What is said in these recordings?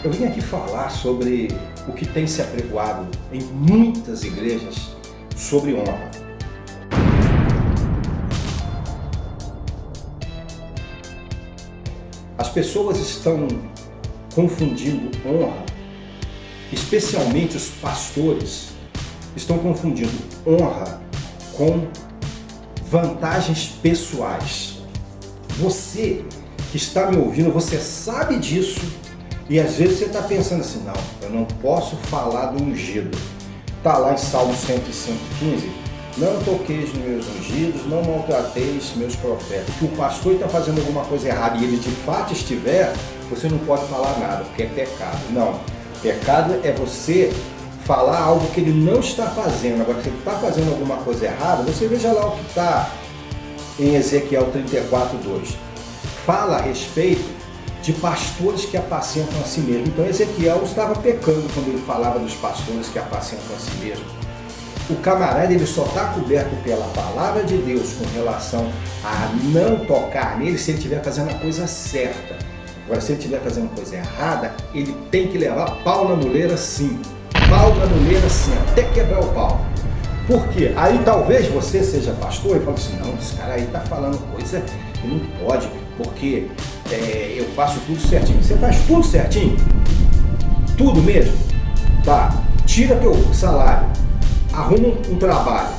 Eu vim aqui falar sobre o que tem se apregoado em muitas igrejas sobre honra. As pessoas estão confundindo honra, especialmente os pastores, estão confundindo honra com vantagens pessoais. Você que está me ouvindo, você sabe disso e às vezes você está pensando assim, não, eu não posso falar do ungido. Está lá em Salmo 105:15, não toqueis nos meus ungidos, não maltrateis meus profetas. Que o pastor está fazendo alguma coisa errada e ele de fato estiver, você não pode falar nada, porque é pecado. Não, pecado é você falar algo que ele não está fazendo. Agora, se ele está fazendo alguma coisa errada, você veja lá o que está em Ezequiel 34:2. Fala a respeito de pastores que apacentam a si mesmo. Então Ezequiel estava pecando quando ele falava dos pastores que apacentam a si mesmo. O camarada ele só está coberto pela palavra de Deus com relação a não tocar nele se ele estiver fazendo a coisa certa. Agora, se ele estiver fazendo coisa errada, ele tem que levar pau na muleira sim. Pau na muleira sim, até quebrar o pau. Por quê? Aí talvez você seja pastor e fale assim, não, esse cara aí está falando coisa que não pode, porque eu faço tudo certinho. Você faz tudo certinho? Tudo mesmo? Tá, tira teu salário, arruma um trabalho.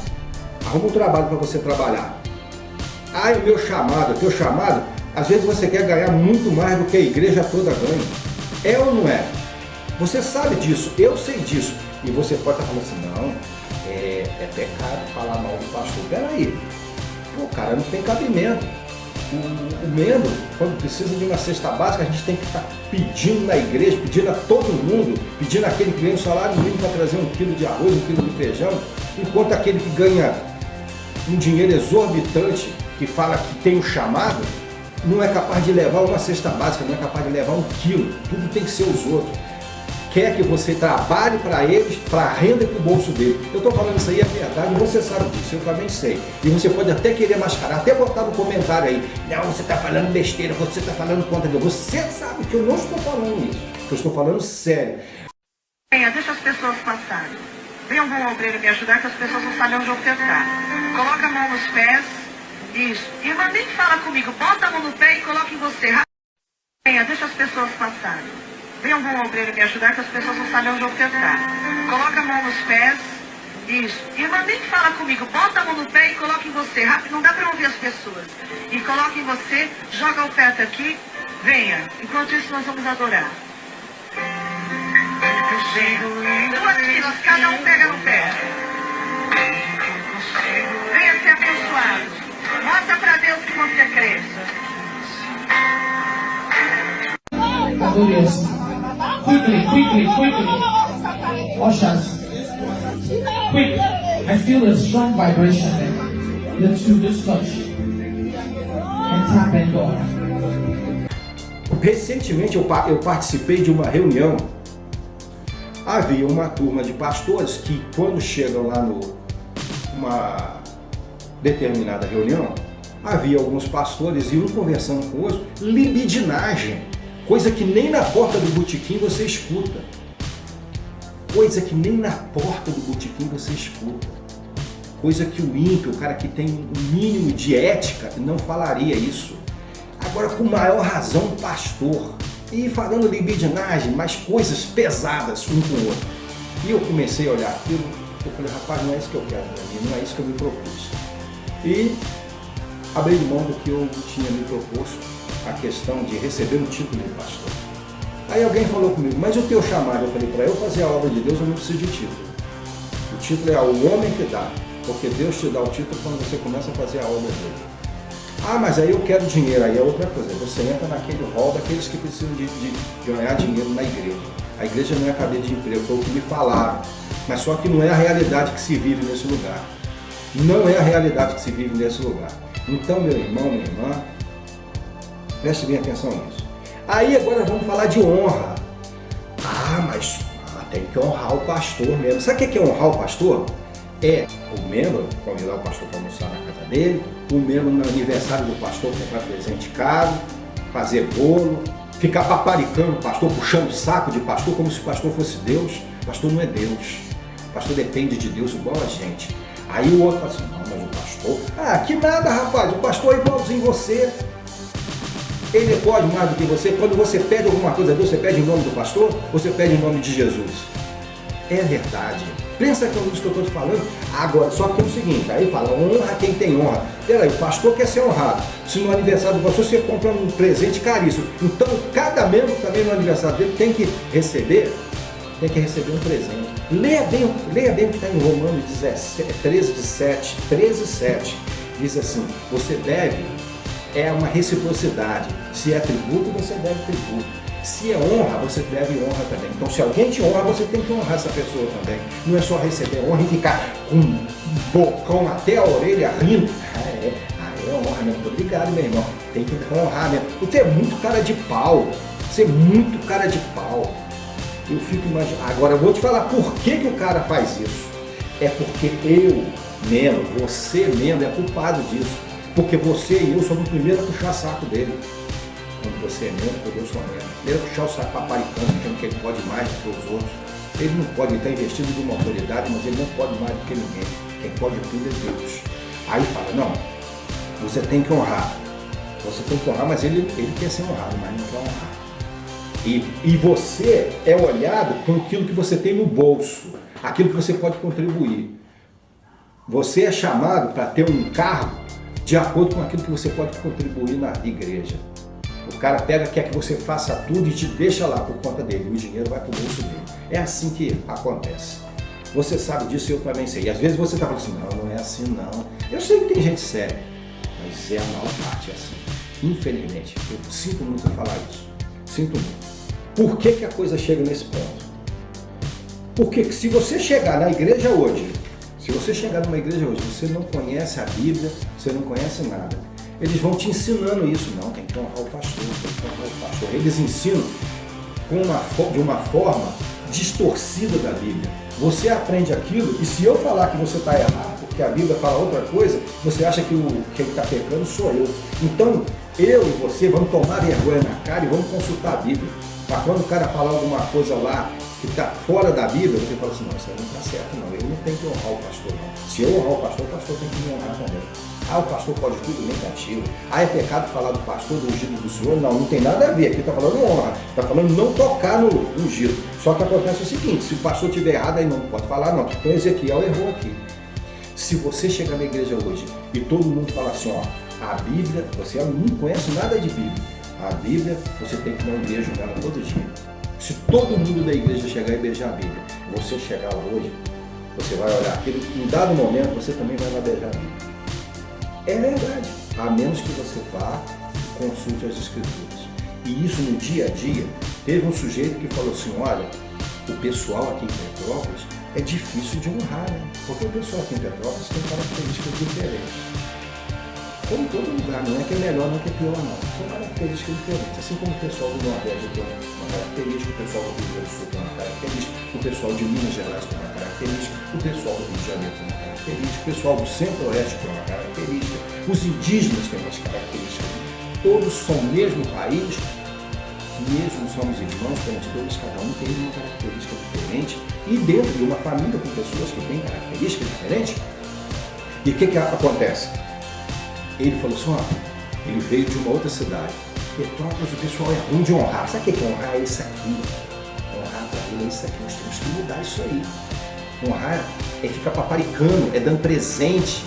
Arruma um trabalho para você trabalhar. O meu chamado, teu chamado, às vezes você quer ganhar muito mais do que a igreja toda ganha. É ou não é? Você sabe disso, eu sei disso. E você pode estar falando assim, não, é pecado falar mal do pastor. Peraí, o cara não tem cabimento. O membro, quando precisa de uma cesta básica, a gente tem que estar pedindo na igreja, pedindo a todo mundo, pedindo aquele que ganha um salário mínimo para trazer 1 quilo de arroz, 1 quilo de feijão, enquanto aquele que ganha um dinheiro exorbitante, que fala que tem um chamado, não é capaz de levar uma cesta básica, não é capaz de levar 1 quilo, tudo tem que ser os outros. Quer que você trabalhe para eles, para a renda e para o bolso dele. Eu estou falando isso aí, é verdade, você sabe disso, eu também sei. E você pode até querer mascarar, até botar no comentário aí, não, você está falando besteira, você está falando contra Deus. Você sabe que eu não estou falando isso, que eu estou falando sério. Venha, deixa as pessoas passarem. Vem algum obreiro me ajudar, que as pessoas não sabem onde eu tentar. Coloca a mão nos pés, isso. Irmã, nem fala comigo, bota a mão no pé e coloca em você. Venha, deixa as pessoas passarem. Vem algum obreiro me ajudar, que as pessoas não sabem onde eu tentar. Coloca a mão nos pés, isso. Irmã, nem fala comigo, bota a mão no pé e coloca em você. Rápido, não dá para ouvir as pessoas. E coloca em você, joga o pé aqui, venha. Enquanto isso, nós vamos adorar. Duas filas, cada um pega no pé. Venha ser abençoado. Mostra para Deus que você crê. Quickly. Ushers. Quick. I feel a strong vibration there. Let's do this touch. And tap and go. Recentemente eu participei de uma reunião. Havia uma turma de pastores que quando chegam lá numa determinada reunião, havia alguns pastores e um conversando com o outro, libidinagem. Coisa que nem na porta do botequim você escuta. Coisa que nem na porta do botequim você escuta. Coisa que o ímpio, o cara que tem um mínimo de ética, não falaria isso. Agora, com maior razão, o pastor. E falando libidinagem, mas coisas pesadas um com o outro. E eu comecei a olhar aquilo, eu falei, rapaz, não é isso que eu quero pra mim, não é isso que eu me propus. E abri mão do que eu tinha me proposto, a questão de receber um título de pastor. Aí alguém falou comigo, mas o teu chamado? Eu falei, para eu fazer a obra de Deus eu não preciso de título. O título é ao homem que dá, porque Deus te dá o título quando você começa a fazer a obra dele. Mas aí eu quero dinheiro, aí é outra coisa. Você entra naquele rol daqueles que precisam de ganhar dinheiro na igreja. A igreja não é cadeia de emprego, foi o que me falaram. Mas só que não é a realidade que se vive nesse lugar. Não é a realidade que se vive nesse lugar. Então, meu irmão, minha irmã, preste bem atenção nisso. Aí agora vamos falar de honra. Mas tem que honrar o pastor mesmo. Sabe o que é honrar o pastor? É o membro convidar o pastor para almoçar na casa dele, o membro no aniversário do pastor comprar presente caro, fazer bolo, ficar paparicando o pastor, puxando o saco de pastor como se o pastor fosse Deus. O pastor não é Deus. O pastor depende de Deus igual a gente. Aí o outro fala assim, não, mas o pastor... que nada, rapaz, o pastor é igualzinho você. Ele pode mais do que você. Quando você pede alguma coisa a Deus, você pede em nome do pastor ou você pede em nome de Jesus? É verdade. Pensa que é isso que eu estou te falando. Agora, só que é o seguinte, aí fala, honra quem tem honra. Peraí, o pastor quer ser honrado. Se no aniversário do pastor você compra um presente caríssimo, então cada membro também no aniversário dele tem que receber um presente. Leia bem o que está em Romanos 13:7. Diz assim, você deve, é uma reciprocidade. Se é tributo, você deve tributo. Se é honra, você deve honra também. Então, se alguém te honra, você tem que honrar essa pessoa também. Não é só receber honra e ficar com um bocão até a orelha rindo. É honra mesmo. Obrigado, meu irmão. Tem que honrar mesmo. Você é muito cara de pau. Eu fico imaginando. Agora, eu vou te falar por que o cara faz isso. É porque eu mesmo, você mesmo é culpado disso. Porque você e eu somos o primeiro a puxar saco dele. Quando você é membro, quando eu sou membro. Ele vai puxar o saco paparicando, dizendo que ele pode mais do que os outros. Ele não pode, ele está investido de uma autoridade, mas ele não pode mais do que ninguém. Quem pode tudo é Deus. Aí fala, não, você tem que honrar. Você tem que honrar, mas ele quer ser honrado, mas não quer honrar. E você é olhado com aquilo que você tem no bolso, aquilo que você pode contribuir. Você é chamado para ter um cargo de acordo com aquilo que você pode contribuir na igreja. O cara quer que você faça tudo e te deixa lá por conta dele. O dinheiro vai para o bolso dele. É assim que acontece. Você sabe disso, eu também sei. E às vezes você está falando assim, não é assim não. Eu sei que tem gente séria, mas é a maior parte assim. Infelizmente, eu sinto muito falar isso. Sinto muito. Por que a coisa chega nesse ponto? Porque se você chegar na igreja hoje, você não conhece a Bíblia, você não conhece nada. Eles vão te ensinando isso. Não, tem que honrar o pastor, Eles ensinam de uma forma distorcida da Bíblia. Você aprende aquilo e se eu falar que você está errado, porque a Bíblia fala outra coisa, você acha que quem está pecando sou eu. Então, eu e você vamos tomar vergonha na cara e vamos consultar a Bíblia. Mas quando o cara falar alguma coisa lá que está fora da Bíblia, você fala assim, não, isso aí não está certo não, ele não tem que honrar o pastor não. Se eu honrar o pastor tem que me honrar também. O pastor pode tudo negativo. É pecado falar do pastor, do ungido do Senhor? Não tem nada a ver. Aqui está falando honra, está falando não tocar no ungido. Só que acontece o seguinte, se o pastor estiver errado, aí não pode falar não. Então Ezequiel errou aqui. Se você chegar na igreja hoje e todo mundo fala assim, a Bíblia, você não conhece nada de Bíblia. A Bíblia, você tem que dar um beijo nela todo dia. Se todo mundo da igreja chegar e beijar a Bíblia, você chegar lá hoje, você vai olhar aquilo, em dado momento você também vai lá beijar a Bíblia. É verdade, a menos que você vá e consulte as Escrituras. E isso no dia a dia, teve um sujeito que falou assim, olha, o pessoal aqui em Petrópolis é difícil de honrar, né? Porque o pessoal aqui em Petrópolis tem características diferentes. Como todo lugar, não é que é melhor, não é que é pior, não. São características diferentes. Assim como o pessoal do Nordeste tem uma característica, o pessoal do Rio Grande do Sul tem uma característica, o pessoal de Minas Gerais tem uma característica, o pessoal do Rio de Janeiro tem uma característica, o pessoal do Centro-Oeste tem uma característica, os indígenas têm umas características. Todos são o mesmo país, mesmo somos irmãos, temos todos, cada um tem uma característica diferente, e dentro de uma família com pessoas que têm características diferentes. E o que acontece? Ele falou assim, ele veio de uma outra cidade. Petrópolis, o pessoal é ruim de honrar. Sabe o que é honrar? É isso aqui. Honrar para ele é isso aqui. Nós temos que mudar isso aí. Honrar é ficar paparicando, é dando presente.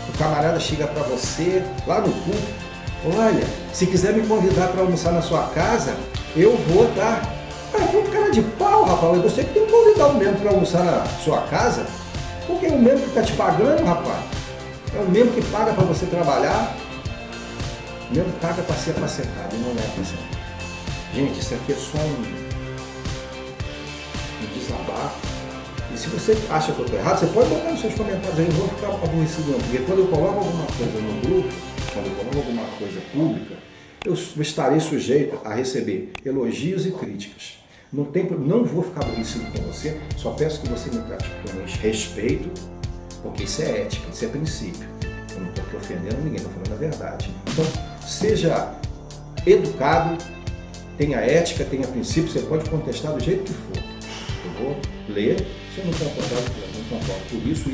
O camarada chega para você lá no culto. Olha, se quiser me convidar para almoçar na sua casa, eu vou, tá? É cara de pau, rapaz. Você que tem que convidar o membro para almoçar na sua casa. Porque é o membro que está te pagando, rapaz. É o mesmo que paga para você trabalhar, o mesmo paga para ser apacentado, não é apacentado. Gente, isso aqui é só um desabafo. E se você acha que eu estou errado, você pode botar nos seus comentários aí, eu vou ficar aborrecido não. Porque quando eu coloco alguma coisa no grupo, quando eu coloco alguma coisa pública, eu estarei sujeito a receber elogios e críticas. Não vou ficar aborrecido com você, só peço que você me trate com respeito, porque isso é ética, isso é princípio. Eu não estou te ofendendo ninguém, estou falando a verdade. Então, seja educado, tenha ética, tenha princípio, você pode contestar do jeito que for. Eu vou ler, se eu não concordar, eu não concordo por isso.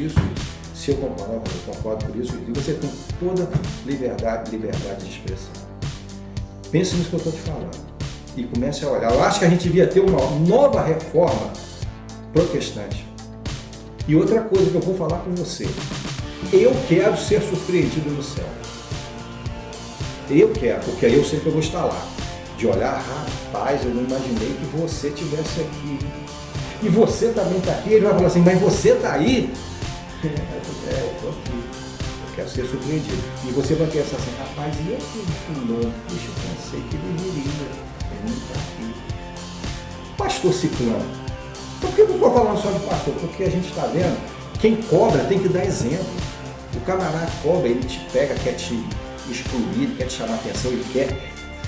Se eu concordar, eu concordo por isso. E você tem toda liberdade de expressão. Pense nisso que eu estou te falando. E comece a olhar. Eu acho que a gente devia ter uma nova reforma protestante. E outra coisa que eu vou falar com você. Eu quero ser surpreendido no céu. Eu quero, porque aí eu sei que eu vou estar lá. De olhar, rapaz, eu não imaginei que você estivesse aqui. E você também está aqui. Ele vai falar assim, mas você está aí? Eu estou aqui. Eu quero ser surpreendido. E você vai pensar assim, rapaz, e eu fui fulano? Puxa, eu pensei que ele viria. Ele não está aqui. Pastor Ciclano. Por que eu estou falando só de pastor? Porque a gente está vendo, quem cobra tem que dar exemplo. O camarada cobra, ele te pega, quer te excluir, quer te chamar a atenção, ele quer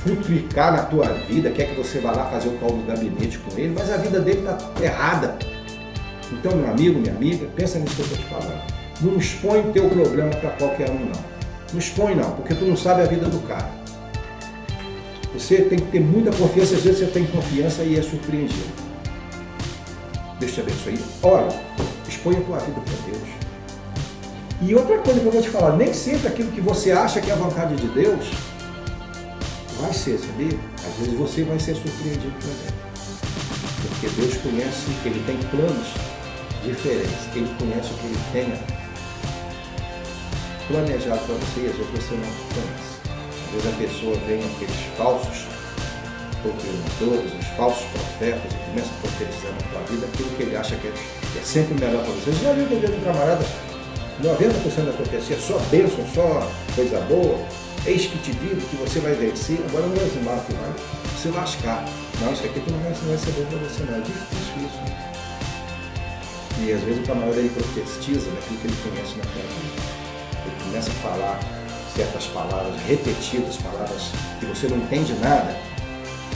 futricar na tua vida, quer que você vá lá fazer o tal do gabinete com ele, mas a vida dele está errada. Então, meu amigo, minha amiga, pensa nisso que eu estou te falando. Não expõe teu problema para qualquer um, não. Não expõe, não, porque tu não sabe a vida do cara. Você tem que ter muita confiança, às vezes você tem confiança e é surpreendido. Deus te abençoe. Olha, expõe a tua vida para Deus. E outra coisa que eu vou te falar, nem sempre aquilo que você acha que é a vontade de Deus vai ser, sabia? Às vezes você vai ser surpreendido também. Porque Deus conhece, Ele tem planos diferentes. Ele conhece o que Ele tenha planejado para você e às vezes você não conhece. Às vezes a pessoa vem aqueles falsos doutrinadores, os falsos profetas e começa a profetizar na tua vida aquilo que ele acha que é sempre melhor para você. Você já viu que dentro do camarada 90% da profecia é só bênção, só coisa boa? Eis que te digo que você vai vencer, agora não vai zimar, tu vai se lascar. Não, isso aqui não vai ser bom para você, não. É difícil isso. E às vezes o camarada ele profetiza daquilo que ele conhece na tua vida. Ele começa a falar certas palavras repetidas, palavras que você não entende nada,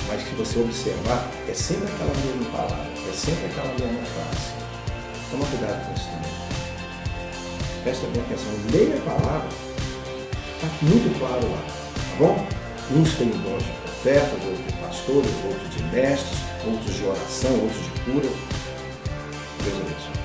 mas que você observar, é sempre aquela mesma palavra, é sempre aquela mesma frase. Toma cuidado com isso também. Presta bem atenção, leia a palavra, está muito claro lá, tá bom? Uns têm dons de profetas, outros de pastores, outros de mestres, outros de oração, outros de cura. Deus abençoe.